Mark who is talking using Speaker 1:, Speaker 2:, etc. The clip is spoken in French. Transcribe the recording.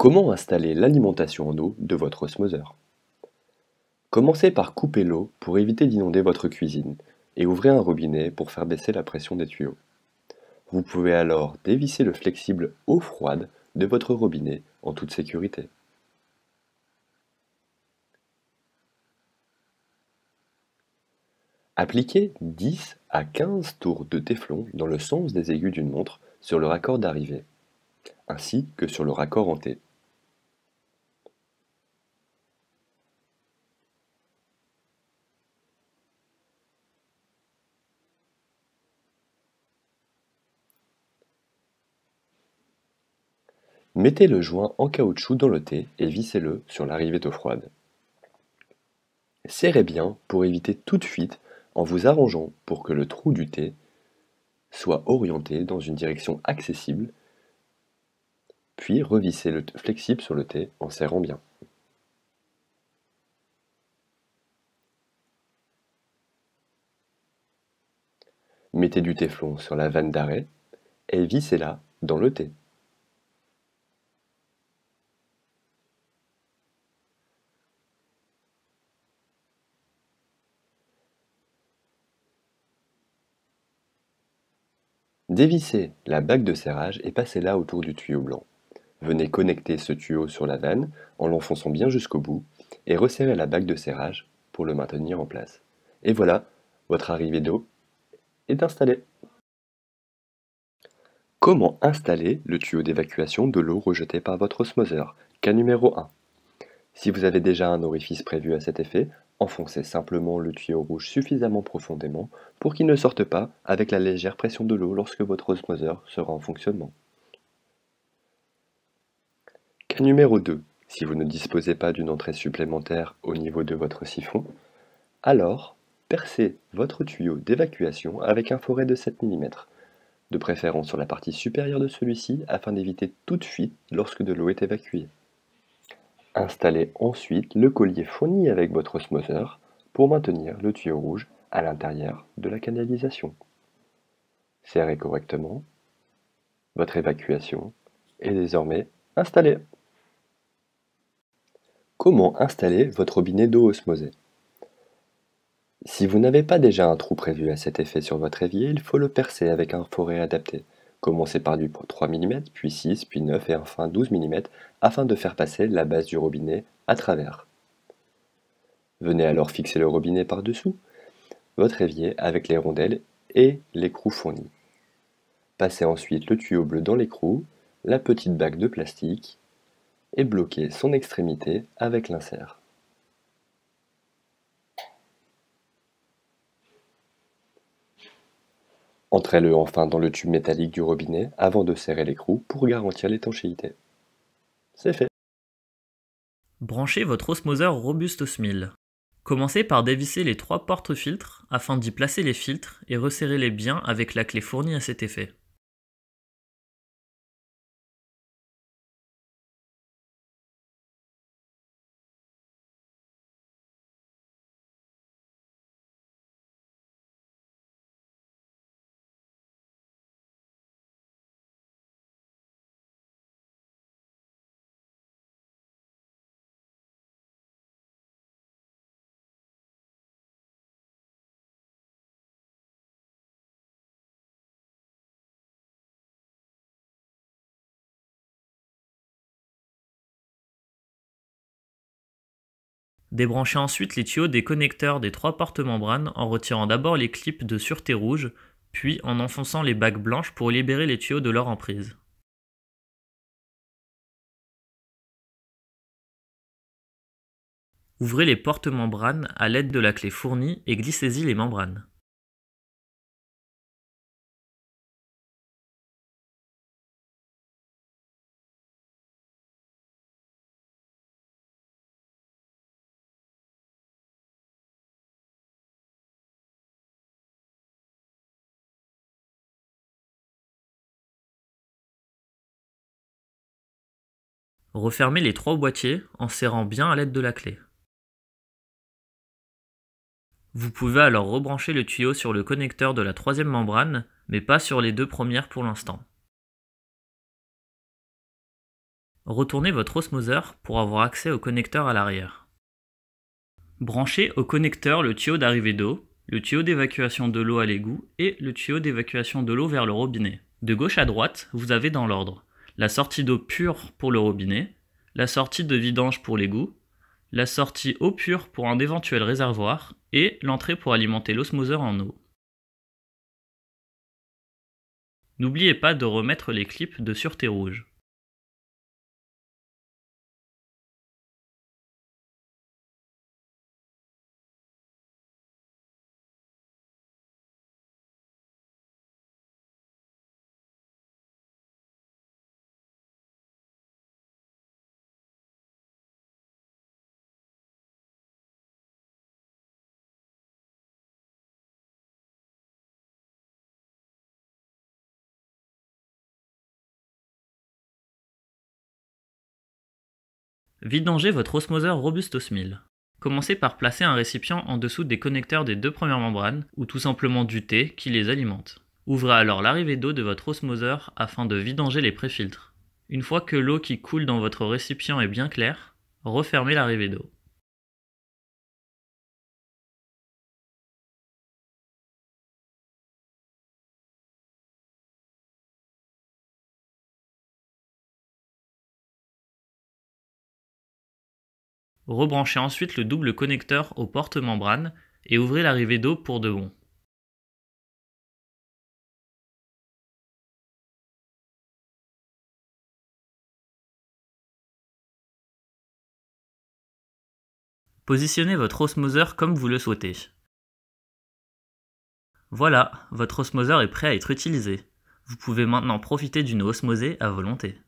Speaker 1: Comment installer l'alimentation en eau de votre osmoseur? Commencez par couper l'eau pour éviter d'inonder votre cuisine et ouvrez un robinet pour faire baisser la pression des tuyaux. Vous pouvez alors dévisser le flexible eau froide de votre robinet en toute sécurité. Appliquez 10 à 15 tours de téflon dans le sens des aiguilles d'une montre sur le raccord d'arrivée, ainsi que sur le raccord en T. Mettez le joint en caoutchouc dans le T et vissez-le sur l'arrivée d'eau froide. Serrez bien pour éviter toute fuite en vous arrangeant pour que le trou du T soit orienté dans une direction accessible, puis revissez le flexible sur le T en serrant bien. Mettez du téflon sur la vanne d'arrêt et vissez-la dans le T. Dévissez la bague de serrage et passez-la autour du tuyau blanc. Venez connecter ce tuyau sur la vanne en l'enfonçant bien jusqu'au bout et resserrez la bague de serrage pour le maintenir en place. Et voilà, votre arrivée d'eau est installée. Comment installer le tuyau d'évacuation de l'eau rejetée par votre osmoseur? Cas numéro 1. Si vous avez déjà un orifice prévu à cet effet, enfoncez simplement le tuyau rouge suffisamment profondément pour qu'il ne sorte pas avec la légère pression de l'eau lorsque votre osmoseur sera en fonctionnement. Cas numéro 2. Si vous ne disposez pas d'une entrée supplémentaire au niveau de votre siphon, alors percez votre tuyau d'évacuation avec un foret de 7 mm, de préférence sur la partie supérieure de celui-ci afin d'éviter toute fuite lorsque de l'eau est évacuée. Installez ensuite le collier fourni avec votre osmoseur pour maintenir le tuyau rouge à l'intérieur de la canalisation. Serrez correctement. Votre évacuation est désormais installée. Comment installer votre robinet d'eau osmosée? Si vous n'avez pas déjà un trou prévu à cet effet sur votre évier, il faut le percer avec un foret adapté. Commencez par du 3 mm, puis 6, puis 9 et enfin 12 mm afin de faire passer la base du robinet à travers. Venez alors fixer le robinet par-dessous votre évier avec les rondelles et l'écrou fourni. Passez ensuite le tuyau bleu dans l'écrou, la petite bague de plastique et bloquez son extrémité avec l'insert. Entrez-le enfin dans le tube métallique du robinet avant de serrer l'écrou pour garantir l'étanchéité. C'est fait.
Speaker 2: Branchez votre osmoseur robuste Osmil. Commencez par dévisser les 3 porte-filtres afin d'y placer les filtres et resserrez-les bien avec la clé fournie à cet effet. Débranchez ensuite les tuyaux des connecteurs des 3 porte-membranes en retirant d'abord les clips de sûreté rouge, puis en enfonçant les bagues blanches pour libérer les tuyaux de leur emprise. Ouvrez les porte-membranes à l'aide de la clé fournie et glissez-y les membranes. Refermez les 3 boîtiers en serrant bien à l'aide de la clé. Vous pouvez alors rebrancher le tuyau sur le connecteur de la 3e membrane, mais pas sur les 2 premières pour l'instant. Retournez votre osmoseur pour avoir accès au connecteur à l'arrière. Branchez au connecteur le tuyau d'arrivée d'eau, le tuyau d'évacuation de l'eau à l'égout et le tuyau d'évacuation de l'eau vers le robinet. De gauche à droite, vous avez dans l'ordre la sortie d'eau pure pour le robinet, la sortie de vidange pour l'égout, la sortie eau pure pour un éventuel réservoir et l'entrée pour alimenter l'osmoseur en eau. N'oubliez pas de remettre les clips de sûreté rouge. Vidangez votre osmoseur Robustos 1000. Commencez par placer un récipient en dessous des connecteurs des deux premières membranes, ou tout simplement du thé qui les alimente. Ouvrez alors l'arrivée d'eau de votre osmoseur afin de vidanger les préfiltres. Une fois que l'eau qui coule dans votre récipient est bien claire, refermez l'arrivée d'eau. Rebranchez ensuite le double connecteur aux porte-membranes et ouvrez l'arrivée d'eau pour de bon. Positionnez votre osmoseur comme vous le souhaitez. Voilà, votre osmoseur est prêt à être utilisé. Vous pouvez maintenant profiter d'une eau osmosée à volonté.